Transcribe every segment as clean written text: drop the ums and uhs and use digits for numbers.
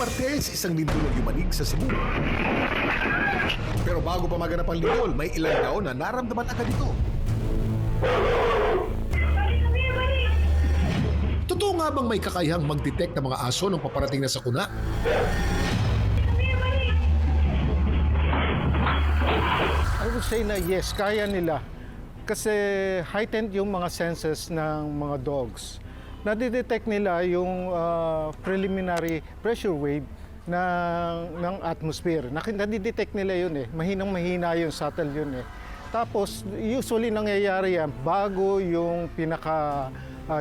Martes, isang lindol ang yumanig sa Cebu. Pero bago pa maganap ang lindol, may ilang daw na naramdaman agad ito. Totoo nga bang may kakayahang mag-detect ng mga aso nung paparating na sakuna? I would say na yes, kaya nila. Kasi heightened yung mga senses ng mga dogs. Nadidetect nila yung preliminary pressure wave ng atmosphere. Nadidetect nila yun eh. Mahinang-mahina yun, subtle yun eh. Tapos, usually nangyayari yan bago yung pinaka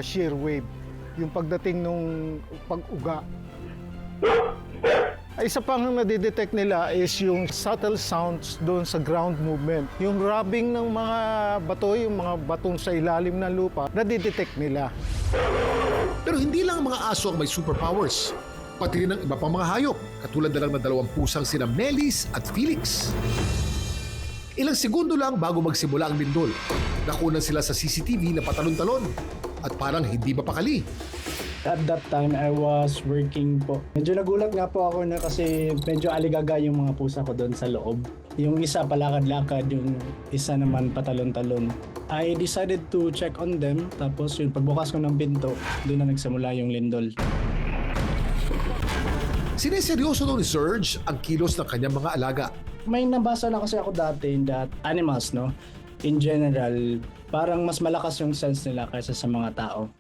shear wave. Yung pagdating nung pag-uga. Isa pang nadidetect nila is yung subtle sounds doon sa ground movement. Yung rubbing ng mga bato, yung mga batong sa ilalim ng lupa, nadidetect nila. Pero hindi lang ang mga aso ang may superpowers. Pati rin ang iba pang mga hayop, katulad na lang ng dalawang pusang sina Melis at Felix. Ilang segundo lang bago magsimula ang lindol, nakunan sila sa CCTV na patalon-talon at parang hindi mapakali. At that time, I was working po. Medyo nagulat nga po ako na kasi medyo aligaga yung mga pusa ko doon sa loob. Yung isa palakad-lakad, yung isa naman patalon-talon. I decided to check on them. Tapos yung pagbukas ko ng pinto, doon na nagsimula yung lindol. Sineseryoso daw ni Serge ang kilos ng kanyang mga alaga. May nabasa na kasi ako dati that animals, no? In general, parang mas malakas yung sense nila kaysa sa mga tao.